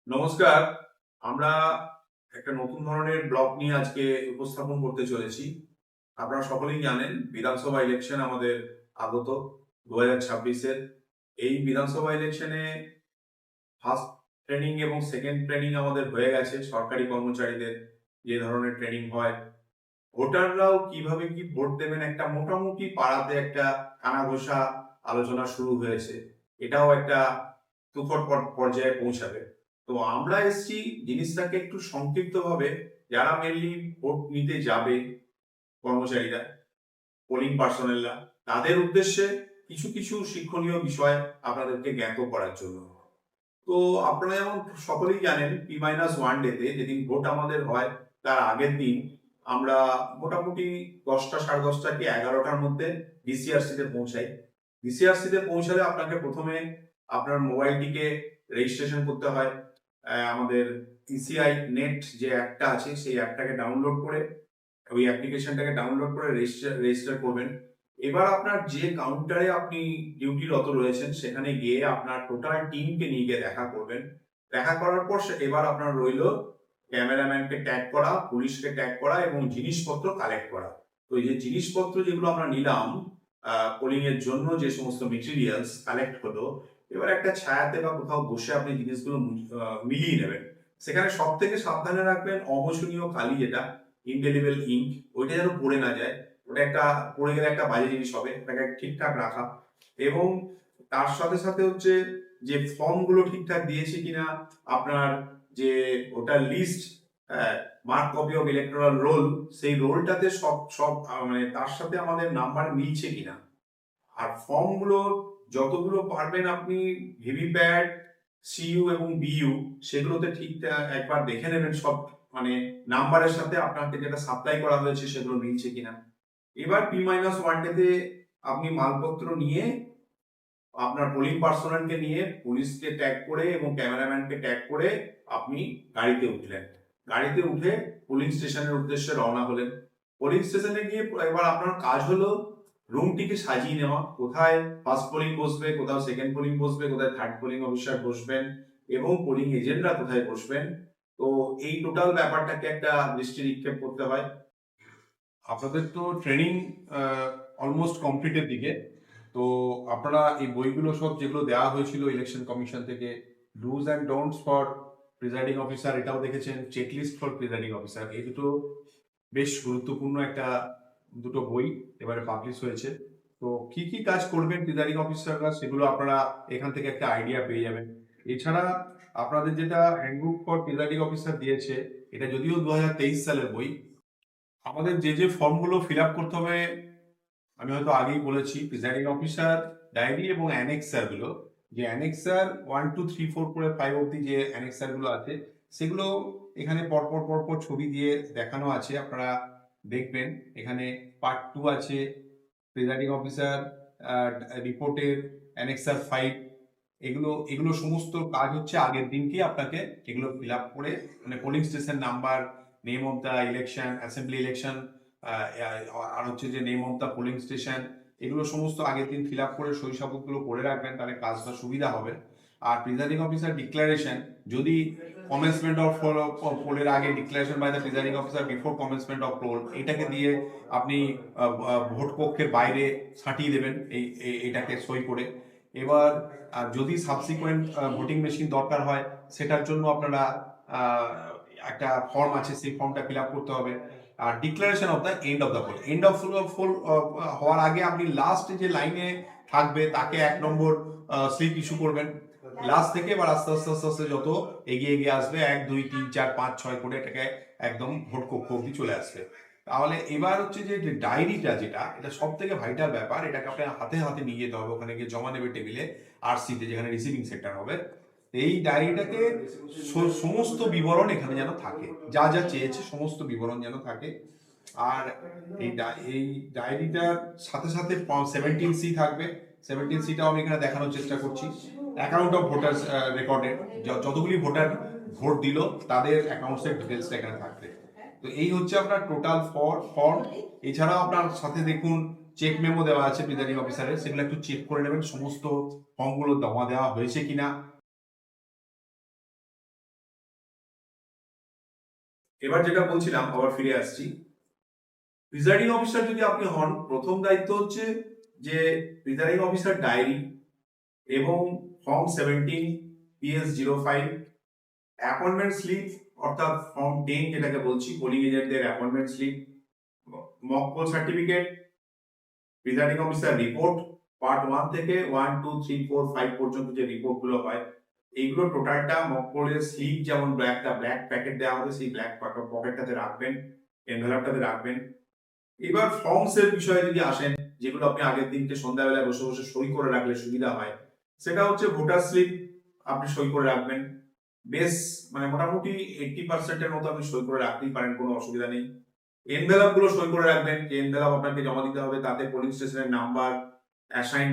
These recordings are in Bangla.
নমস্কার। আমরা একটা নতুন ধরনের ব্লগ নিয়ে আজকে উপস্থাপন করতে চলেছি। আপনারা সকলেই জানেন বিধানসভা ইলেকশন আমাদের আগত ২০২৬ এর। এই বিধানসভা ইলেকশনে ফার্স্ট ট্রেনিং এবং সেকেন্ড ট্রেনিং আমাদের হয়ে গেছে সরকারি কর্মচারীদের যে ধরনের ট্রেনিং হয়। ভোটাররাও কিভাবে কি ভোট দেবেন একটা মোটামুটি পাড়াতে একটা কানাঘোষা আলোচনা শুরু হয়েছে। এটাও একটা তুখর পর্যায়ে পৌঁছাবে। তো আমরা এসছি জিনিসটাকে একটু সংক্ষিপ্তভাবে যারা মেনলি ভোট নিতে যাবে কর্মচারীরা, পোলিং পার্সোনেলরা, তাদের উদ্দেশ্যে কিছু কিছু শিক্ষণীয় বিষয় আপনাদেরকে জ্ঞাত করার জন্য। তো আপনারা যেমন সকলেই জানেন P-1 ডেতে যেদিন ভোট আমাদের হয় তার আগের দিন আমরা মোটামুটি 10টা 10:30 কি 11টার মধ্যে BCRC তে পৌঁছাই। BCRC তে পৌঁছালে আপনাকে প্রথমে আপনার মোবাইলটিকে রেজিস্ট্রেশন করতে হয়। আমাদের ইসিআই নেট যে অ্যাপটা আছে সেই অ্যাপটাকে ডাউনলোড করে ওই অ্যাপ্লিকেশনটাকে ডাউনলোড করে রেজিস্টার করবেন। এবার আপনার যে কাউন্টারে আপনি ডিউটিরত রয়েছেন সেখানে গিয়ে আপনার টোটাল টিমকে নিয়ে গিয়ে দেখা করবেন। দেখা করার পর এবার আপনার রইল ক্যামেরাম্যানকে ট্যাগ করা, পুলিশকে ট্যাগ করা এবং জিনিসপত্র কালেক্ট করা। তো এই যে জিনিসপত্র যেগুলো আমরা নিলাম পোলিং এর জন্য যে সমস্ত মেটেরিয়ালস কালেক্ট হলো, এবার একটা ছায়াতে বা কোথাও বসে আপনি জিনিসগুলো মিলিয়ে নেবেন। সেখানে সব থেকে সাবধানে রাখবেন অমোচনীয় কালি যেটা ইনডেলিবল ইঙ্ক, ওইটা যেন পড়ে না যায়। ওটা একটা পড়ে গেলে একটা বাজে জিনিস হবে, ওটাকে ঠিকঠাক রাখা। এবং তার সাথে সাথে হচ্ছে যে ফর্ম গুলো ঠিকঠাক দিয়েছে কিনা, আপনার যে ওটার list, mark copy of electoral roll, সেই রোলটাতে সব সব মানে তার সাথে আমাদের নাম্বার মিলছে কিনা। আর ফর্ম গুলো যতগুলো পারবেন আপনি ভিভিপ্যাট, সিইউ এবং বিইউ সেগুলোতে ঠিক একবার দেখে নেবেন সব, মানে নাম্বারের সাথে আপনাকে যেটা সাপ্লাই করা হয়েছে সেগুলো মিলছে কিনা। এবার P-1 ডেতে আপনি মালপত্র নিয়ে আপনার পোলিং পার্সোনালকে নিয়ে পুলিশকে ট্যাগ করে এবং ক্যামেরাম্যানকে ট্যাগ করে আপনি গাড়িতে উঠলেন। গাড়িতে উঠে পোলিং স্টেশনের উদ্দেশ্যে রওনা হলেন। পোলিং স্টেশনে গিয়ে এবার আপনার কাজ হলো রুমটিকে সাজিয়ে নেওয়া, কোথায় ফার্স্ট পোলিং বসবে, কোথাও সেকেন্ড পোলিং বসবে, কোথায় থার্ড পোলিং অফিসার বসবেন এবং পোলিং এজেন্টরা কোথায় বসবেন। তো এই টোটাল ব্যাপারটাকে একটা দৃষ্টি নিক্ষেপ করতে হয়। আপনাদের তো ট্রেনিং অলমোস্ট কমপ্লিটের দিকে। তো আপনারা এই বইগুলো সব যেগুলো দেওয়া হয়েছিল ইলেকশন কমিশন থেকে, dos and don'ts for presiding officer, এটাও দেখেছেন, চেকলিস্ট ফর প্রিজাইডিং অফিসার, এই দুটো বেশ গুরুত্বপূর্ণ একটা দুটো বই এবারে পাবলিশ হয়েছে। তো কি কি কাজ করবেন প্রিজাইডিং অফিসাররা সেগুলো আপনারা এখান থেকে একটা আইডিয়া পেয়ে যাবেন। এছাড়া আপনাদের যেটা হ্যান্ডবুক ফর প্রিজাইডিং অফিসার দিয়েছে, এটা যদিও 2023 সালের বই, আমাদের যে যে ফর্মগুলো ফিল আপ করতে হবে আমি হয়তো আগেই বলেছি, প্রিজাইডিং অফিসার ডায়েরি এবং অ্যানেক্সার গুলো, যে অ্যানেক্সার 1 2 3 4 করে 5 অব্দি যে অ্যানেক্সার গুলো আছে সেগুলো এখানে পরপর পরপর ছবি দিয়ে দেখানো আছে, আপনারা দেখবেন। এখানে পার্ট 2 আছে প্রিজাইডিং অফিসার রিপোর্টের অ্যানেক্সার 5। এগুলো এগুলো সমস্ত কাজ হচ্ছে আগের দিনকে আপনাকে এগুলো ফিল আপ করে, মানে polling station number, name of the election, assembly election, আর হচ্ছে যে name of the polling station, এগুলো সমস্ত আগের দিন ফিল আপ করে শৈশবগুলো করে রাখবেন, তাহলে কাজটা সুবিধা হবে। আর প্রিজাইডিং অফিসার ডিক্লারেশন, যদি কমেন্সমেন্ট অফ পোলের আগে declaration by the presiding officer before commencement of poll, এটাকে দিয়ে আপনি ভোট কক্ষের বাইরে ছাঁটিয়ে দেবেন এটাকে সই করে। এবার যদি সাবসিকুয়েন্ট ভোটিং মেশিন দরকার হয় সেটার জন্য আপনারা একটা ফর্ম আছে, সেই ফর্মটা ফিল আপ করতে হবে। আর declaration of the end of the poll, end of poll হওয়ার আগে আপনি লাস্ট যে লাইনে থাকবে তাকে 1 নম্বর স্লিপ ইস্যু করবেন লাস্ট থেকে। এবার আস্তে আস্তে আস্তে আস্তে যত এগিয়ে এগিয়ে আসবে 1 2 3 4 5 6 করে এটাকে একদম ভোট কক্ষ অব্দি চলে আসবে। তাহলে এবার হচ্ছে যে ডায়েরিটা, যেটা এটা সব থেকে ভাইটাল ব্যাপার, এটাকে আপনি হাতে হাতে নিয়ে যেতে হবে, ওখানে গিয়ে জমা নেবে টেবিলে আরসিতে, যেখানে রিসিভিং সেন্টার হবে। এই ডায়েরিটাকে সমস্ত বিবরণ এখানে যেন থাকে, যা যা চেয়েছে সমস্ত বিবরণ যেন থাকে। আর এই ডায়েরিটার সাথে সাথে 17C থাকবে। 17Cটাও আমি এখানে দেখানোর চেষ্টা করছি। অ্যাকাউন্ট অফ ভোটার রেকর্ডেড, যতগুলি ভোটার ভোট দিল তাদের অ্যাকাউন্টসের ডিটেলসটা এখানে থাকবে। তো এই হচ্ছে আপনার টোটাল ফর্ম। এছাড়াও আপনার সাথে দেখুন চেক মেমো দেওয়া আছে প্রিজাইডিং অফিসারের, সেগুলো একটু চেক করে নেবেন সমস্ত ফর্মগুলো জমা দেওয়া হয়েছে কিনা। এবার যেটা বলছিলাম, আবার ফিরে আসছি। প্রিজাইডিং অফিসার যদি আপনি হন, প্রথম দায়িত্ব হচ্ছে যে প্রিজাইডিং অফিসার ডায়েরি এবং ফর্ম 17 PS05, অ্যাপয়েন্টমেন্ট স্লিপ অর্থাৎ ফর্ম 10 যেটাকে বলছি, পোলিং এজেন্টদের appointment slip, mock poll certificate, presiding officer report part 1 থেকে 1 2 3 4 5 পর্যন্ত যে রিপোর্ট গুলো হয়, এইগুলো টোটালটা মক পোলের স্লিপ, যেমন ব্ল্যাক প্যাকেট দেওয়া হবে, সেই ব্ল্যাক পকেটটাতে রাখবেন, এনভেলপটাতে রাখবেন। এবার ফর্মস এর বিষয়ে যদি আসেন, যেগুলো আপনি আগের দিনকে সন্ধ্যাবেলায় বসে বসে সই করে রাখলে সুবিধা হয়, সেটা হচ্ছে ভোটার স্লিপ আপনি সই করে রাখবেন। বেশ মানে মোটামুটি 80% এর মতো আপনি সই করে রাখতেই পারেন, কোনো অসুবিধা নেই। এনভেলপ গুলো সই করে রাখবেন, যে এনভেলপ আপনাকে জমা দিতে হবে তাতে পোলিং স্টেশনের নাম্বার, অ্যাসাইন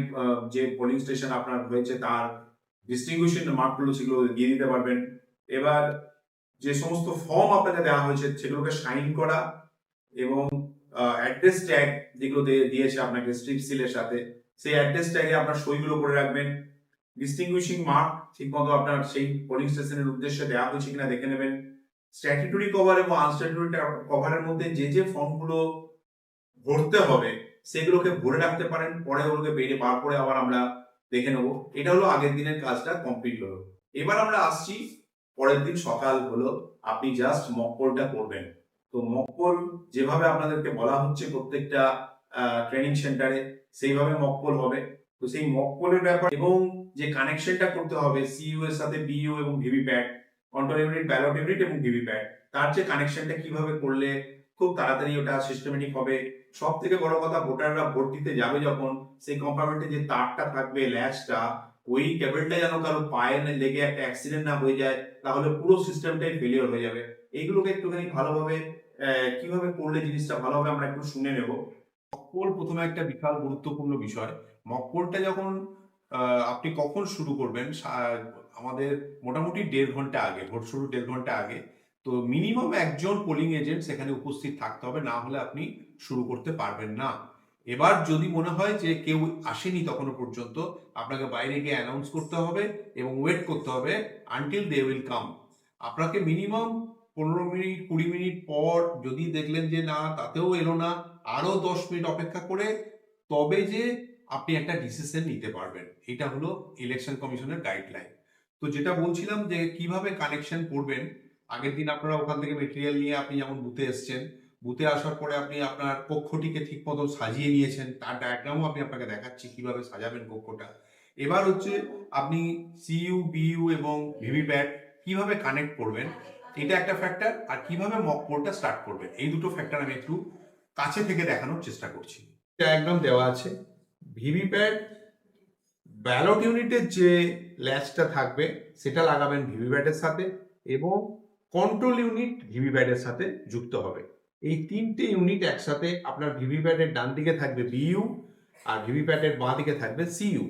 যে পোলিং স্টেশন আপনার হয়েছে তার ডিস্ট্রিবিউশন মার্কগুলো সেগুলো দিয়ে দিতে পারবেন। এবার যে সমস্ত ফর্ম আপনাকে দেওয়া হয়েছে সেগুলোকে সাইন করা, এবং অ্যাড্রেস ট্যাগ যেগুলো দিয়েছে আপনাকে স্ট্রিপ সিলের সাথে, সেই অ্যাড্রেস ট্যাগে আপনার সইগুলো করে রাখবেন। ডিস্টিংগুইশিং মার্ক ঠিকমতো আপনার সেই পোলিং স্টেশনের উদ্দেশ্যে দেওয়া হয়েছে কিনা দেখে নেবেন। স্ট্যাটিউটরি কভার এবং আনস্ট্যাটিউটরি কভারের মধ্যে যে যে ফর্মগুলো ভরতে হবে সেগুলোকে ভরে রাখতে পারেন, পরে ওগুলোকে বেরিয়ে বার করে আবার আমরা দেখে নেবো। এটা হলো আগের দিনের কাজটা কমপ্লিট হলো। এবার আমরা আসছি পরের দিন সকাল হলো, আপনি জাস্ট মকপোলটা করবেন। তো মকপোল যেভাবে আপনাদেরকে বলা হচ্ছে প্রত্যেকটা ট্রেনিং সেন্টারে, সেইভাবে মকপোল হবে। তো সেই মকপোলের ব্যাপার এবং যে কানেকশনটা করতে হবে সিইউ এর সাথে বিইউ এবং VVPAT, control unit, ballot unit এবং ভিভিপ্যাট, তার যে কানেকশনটা কিভাবে করলে খুব তাড়াতাড়ি ওটা সিস্টেমেটিক হবে। সব থেকে বড় কথা, ভোটাররা ভোট দিতে যাবে যখন, সেই কম্পার্টমেন্টে যে তারটা থাকবে, ল্যাচটা, ওই কেবলটা যেন কারো পায়ে লেগে একটা অ্যাক্সিডেন্ট না হয়ে যায়, তাহলে পুরো সিস্টেমটাই ফেলিওর হয়ে যাবে। এইগুলোকে একটুখানি ভালোভাবে কিভাবে করলে জিনিসটা ভালো হবে আমরা একটু শুনে নেব। মকপোল প্রথমে একটা বিশাল গুরুত্বপূর্ণ বিষয়। মকপোলটা যখন আপনি কখন শুরু করবেন, আমাদের মোটামুটি 1.5 ঘন্টা আগে, ভোট শুরু 1.5 ঘন্টা আগে। তো মিনিমাম একজন পোলিং এজেন্ট সেখানে উপস্থিত থাকতে হবে, না হলে আপনি শুরু করতে পারবেন না। এবার যদি মনে হয় যে কেউ আসেনি তখনো পর্যন্ত, আপনাকে বাইরে গিয়ে অ্যানাউন্স করতে হবে এবং ওয়েট করতে হবে আনটিল দে উইল কাম। আপনাকে মিনিমাম 15 মিনিট 20 মিনিট পর যদি দেখলেন যে না তাতেও এলো না, আরো 10 মিনিট অপেক্ষা করে তবে যে আপনি একটা ডিসিশন নিতে পারবেন। এটা হলো ইলেকশন কমিশনের গাইডলাইন। তো যেটা বলছিলাম যে কিভাবে কানেকশন করবেন, আগের দিন আপনারা ওখান থেকে মেটেরিয়াল নিয়ে আপনি যেমন বুথে এসছেন, বুথে আসার পরে আপনি আপনার কক্ষটিকে ঠিক মতো সাজিয়ে নিয়েছেন, তার ডায়াগ্রামও আমি আপনাকে দেখাচ্ছি কিভাবে সাজাবেন কক্ষটা। এবার হচ্ছে আপনি সিইউ, বিইউ এবং ভিভিপ্যাট কিভাবে কানেক্ট করবেন, এটা একটা ফ্যাক্টর, আর কিভাবে মক পোলটা স্টার্ট করবেন, এই দুটো ফ্যাক্টর আমি একটু কাছে থেকে দেখানোর চেষ্টা করছি। ডায়াগ্রাম দেওয়া আছে। ভিভিপ্যাট ব্যালট ইউনিটের যে ল্যাচটা থাকবে সেটা লাগাবেন ভিভিপ্যাটের সাথে, এবং কন্ট্রোল ইউনিট ভিভিপ্যাটের সাথে যুক্ত হবে। এই তিনটে ইউনিট একসাথে, আপনার ভিভিপ্যাটের ডান দিকে থাকবে বিইউ আর ভিভিপ্যাটের বাঁ দিকে থাকবে সিইউ।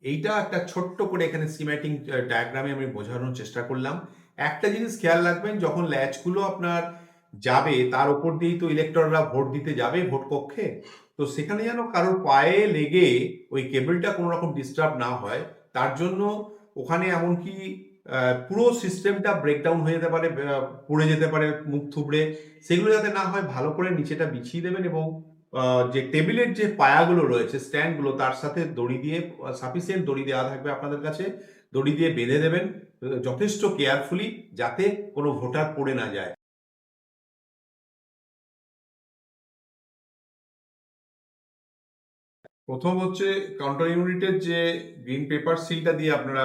এইটা একটা ছোট্ট করে এখানে স্কিম্যাটিক ডায়াগ্রামে আমি বোঝানোর চেষ্টা করলাম। একটা জিনিস খেয়াল রাখবেন, যখন ল্যাচগুলো আপনার যাবে তার উপর দিয়েই তো ইলেক্টররা ভোট দিতে যাবে ভোট কক্ষে, তো সেখানে যেন কারোর পায়ে লেগে ওই কেবলটা কোনো রকম ডিস্টার্ব না হয়, তার জন্য ওখানে এমনকি পুরো সিস্টেমটা ব্রেকডাউন হয়ে যেতে পারে, পড়ে যেতে পারে মুখ থুবড়ে, সেগুলো যাতে না হয় ভালো করে নিচেটা বিছিয়ে দেবেন, এবং যে টেবিলের যে পায়াগুলো রয়েছে, স্ট্যান্ডগুলো, তার সাথে দড়ি দিয়ে, সাফিসিয়েন্ট দড়ি দেওয়া থাকবে আপনাদের কাছে, দড়ি দিয়ে বেঁধে দেবেন যথেষ্ট কেয়ারফুলি, যাতে কোনো ভোটার পড়ে না যায়। প্রথম হচ্ছে কন্ট্রোল ইউনিটের যে গ্রিন পেপার সিলটা দিয়ে আপনারা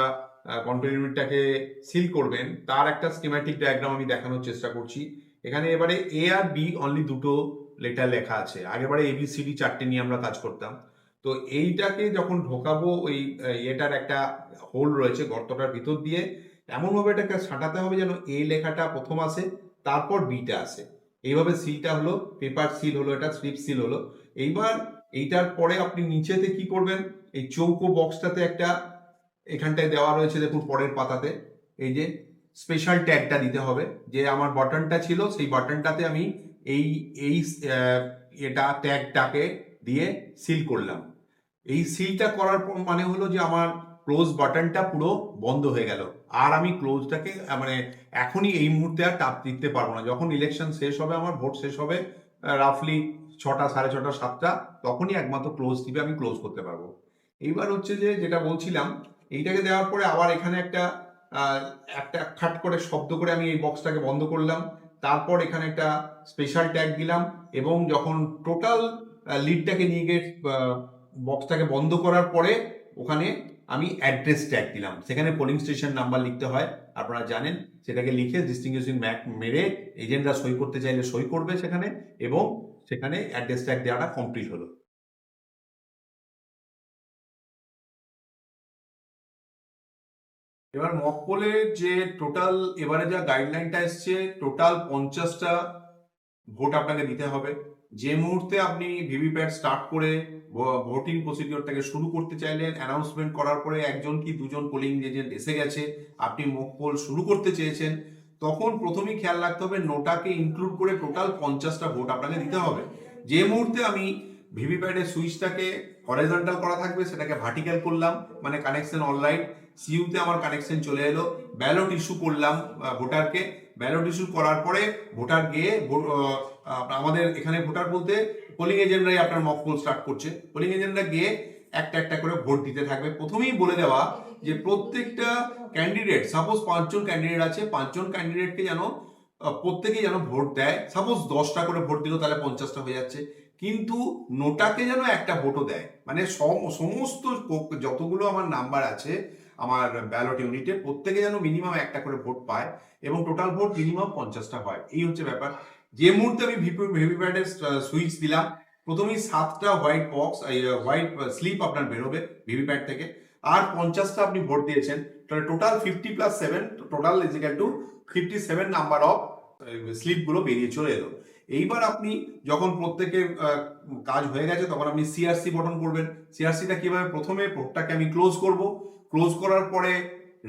কন্ট্রোল ইউনিটটাকে সিল করবেন, তার একটা স্কিম্যাটিক ডায়াগ্রাম আমি দেখানোর চেষ্টা করছি। এখানে এবারে এ আর বি অনলি দুটো লেটার লেখা আছে, আগেবারে এবিসিডি 4টে নিয়ে আমরা কাজ করতাম। তো এইটাকে যখন ঢোকাবো, ওই এটার একটা হোল রয়েছে গর্তটার ভিতর দিয়ে, এমনভাবে এটাকে ছাঁটাতে হবে যেন এ লেখাটা প্রথম আসে, তারপর বিটা আসে। এইভাবে সিলটা হলো, পেপার সিল হলো, এটা স্লিপ সিল হলো। এইবার এইটার পরে আপনি নিচেতে কি করবেন, এই চৌকো বক্সটাতে একটা এখানটায় দেওয়া রয়েছে দেখুন পরের পাতাতে, এই যে স্পেশাল ট্যাগটা দিতে হবে, যে আমার বাটনটা ছিল সেই বাটনটাতে আমি এই এই এটা ট্যাগটাকে দিয়ে সিল করলাম। এই সিলটা করার মানে হলো যে আমার ক্লোজ বাটনটা পুরো বন্ধ হয়ে গেল। আর আমি ক্লোজটাকে মানে এখনই এই মুহূর্তে আর টাপ দিতে পারবো না। যখন ইলেকশন শেষ হবে, আমার ভোট শেষ হবে রাফলি 6টা, 6:30, 7টা, তখনই একমাত্র ক্লোজ টিপে আমি ক্লোজ করতে পারবো। এইবার হচ্ছে যে যেটা বলছিলাম, এইটাকে দেওয়ার পরে আবার এখানে একটা খাট করে শব্দ করে আমি এই বক্সটাকে বন্ধ করলাম। তারপর এখানে একটা স্পেশাল ট্যাগ দিলাম, এবং যখন টোটাল লিডটাকে নিয়ে গিয়ে বক্সটাকে বন্ধ করার পরে ওখানে আমি অ্যাড্রেস ট্যাগ দিলাম। সেখানে পোলিং স্টেশন নাম্বার লিখতে হয়, আপনারা জানেন। সেটাকে লিখে ডিস্টিংগুইশিং ম্যাক মেরে এজেন্টরা সই করতে চাইলে সই করবে সেখানে, এবং সেখানে অ্যাড্রেস ট্যাগ দেওয়াটা কমপ্লিট হলো। এবার মক পোলের যে টোটাল এবারে যা গাইডলাইনটা এসছে, টোটাল 50টা ভোট আপনাকে দিতে হবে। যে মুহূর্তে আপনি ভিভিপ্যাট স্টার্ট করে ভোটিং প্রসিডিওরটাকে শুরু করতে চাইলেন, অ্যানাউন্সমেন্ট করার পরে 1জন কি 2জন পোলিং এজেন্ট এসে গেছে, আপনি মক পোল শুরু করতে চেয়েছেন, তখন প্রথমেই খেয়াল রাখতে হবে নোটাকে ইনক্লুড করে টোটাল 50টা ভোট আপনাকে দিতে হবে। যে মুহূর্তে আমি ভিভিপ্যাটের সুইচটাকে হরাইজন্টাল করা থাকবে সেটাকে ভার্টিক্যাল করলাম, মানে কানেকশন অনলাইন, সিইউতে আমার কানেকশন চলে এলো। ব্যালট ইস্যু করলাম ভোটারকে, ব্যালট ইস্যু করার পরে ভোটার গিয়ে আমাদের এখানে ভোটার বলতে পোলিং এজেন্টরাই আপনার মক পোল স্টার্ট করছে। পোলিং এজেন্টরা গিয়ে একটা একটা করে ভোট দিতে থাকবে। প্রথমেই বলে দেওয়া যে প্রত্যেকটা ক্যান্ডিডেট, সাপোজ 5জন ক্যান্ডিডেট আছে, 5জন ক্যান্ডিডেটকে যেন প্রত্যেকেই যেন ভোট দেয়। সাপোজ 10টা করে ভোট দিল, তাহলে 50টা হয়ে যাচ্ছে, কিন্তু নোটাকে যেন একটা ভোটও দেয়। মানে সমস্ত যতগুলো আমার নাম্বার আছে আমার ব্যালট ইউনিটে, প্রত্যেকে যেন মিনিমাম একটা করে ভোট পায়, এবং টোটাল ভোট মিনিমাম 50টা হয়। এই হচ্ছে ব্যাপার। যে মুহূর্তে আমি ভিভিপ্যাটের সুইচ দিলাম, প্রথমেই 7টা হোয়াইট বক্স, হোয়াইট স্লিপ আপনার বেরোবে ভিভিপ্যাট থেকে, আর 50টা আপনি ভোট দিয়েছেন, তাহলে total 50 + 7, total is equal to 57 number of স্লিপগুলো বেরিয়ে চলে এলো। এইবার আপনি যখন প্রত্যেকের কাজ হয়ে গেছে, তখন আপনি সিআরসি বটন করবেন। সিআরসিটা কিভাবে, প্রথমে ভোটটাকে আমি ক্লোজ করব, ক্লোজ করার পরে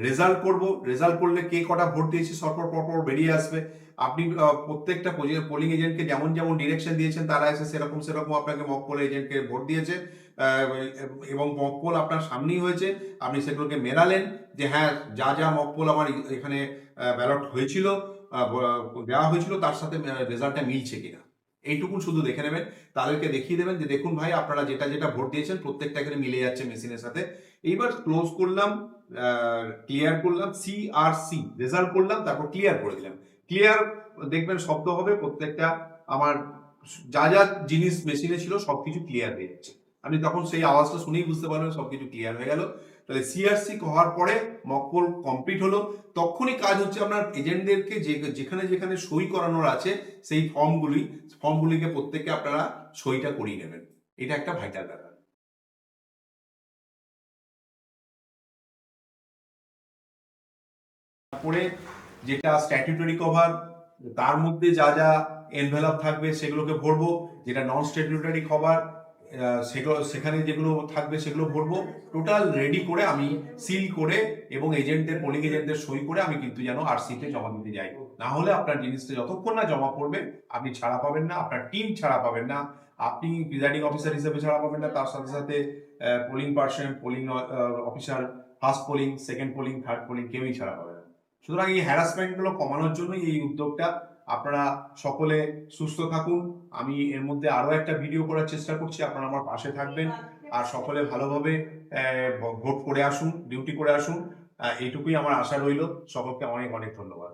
রেজাল্ট করব, রেজাল্ট করলে কে কটা ভোট দিয়েছে পরপর বেরিয়ে আসবে। আপনি প্রত্যেকটা পোলিং এজেন্টকে যেমন যেমন ডিরেকশন দিয়েছেন, তারা এসে সেরকম সেরকম আপনাকে মক পোল এজেন্টকে ভোট দিয়েছে, এবং মক পোল আপনার সামনেই হয়েছে। আপনি সেগুলোকে মেলালেন যে হ্যাঁ, যা যা মক পোল আমার এখানে ব্যালট হয়েছিল, দেওয়া হয়েছিল, তার সাথে রেজাল্টটা মিলছে কিনা, এইটুকু শুধু দেখে নেবেন। তাদেরকে দেখিয়ে দেবেন যে দেখুন ভাই, আপনারা যেটা যেটা ভোট দিয়েছেন প্রত্যেকটা এখানে মিলে যাচ্ছে মেশিনের সাথে। এইবার ক্লোজ করলাম, ক্লিয়ার করলাম, সিআরসি রেজাল্ট করলাম, তারপর ক্লিয়ার করে দিলাম। ক্লিয়ার দেখবেন শব্দ হবে, প্রত্যেকটা আমার যা যা জিনিস মেশিনে ছিল সবকিছু ক্লিয়ার হয়ে যাচ্ছে। আপনি তখন সেই আওয়াজটা শুনেই বুঝতে পারবেন সবকিছু ক্লিয়ার হয়ে গেল। তাহলে সিআরসি হওয়ার পরে মক পোল কমপ্লিট হলো। তখনই কাজ হচ্ছে আপনার এজেন্টদেরকে যেখানে যেখানে সই করানোর আছে সেই ফর্মগুলিকে প্রত্যেককে আপনারা সইটা করিয়ে নেবেন। এটা একটা ভাইটাল ব্যাপার। তারপরে যেটা স্ট্যাটিউটরি কভার, তার মধ্যে যা যা এনভেলপ থাকবে সেগুলোকে ভরবো। যেটা নন স্ট্যাটিউটরি কভার, সেখানে যেগুলো থাকবে সেগুলো ভরবো। টোটাল রেডি করে আমি সিল করে এবং পোলিং এজেন্টদের সই করে আমি কিন্তু যেন আরসিতে জমা দিতে যাই। না হলে আপনার জিনিসটা যতক্ষণ না জমা পড়বে আপনি ছাড়া পাবেন না, আপনার টিম ছাড়া পাবেন না, আপনি প্রিজাইডিং অফিসার হিসেবে ছাড়া পাবেন না, তার সাথে সাথে polling person, polling officer, first polling, second polling, third polling, কেউই ছাড়া পাবে না। সুতরাং এই হ্যারাসমেন্টগুলো কমানোর জন্যই এই উদ্যোগটা। আপনারা সকলে সুস্থ থাকুন। আমি এর মধ্যে আরো একটা ভিডিও করার চেষ্টা করছি, আপনারা আমার পাশে থাকবেন, আর সকলে ভালোভাবে ভোট করে আসুন, ডিউটি করে আসুন। এইটুকুই আমার আশা রইল। সকলকে অনেক অনেক ধন্যবাদ।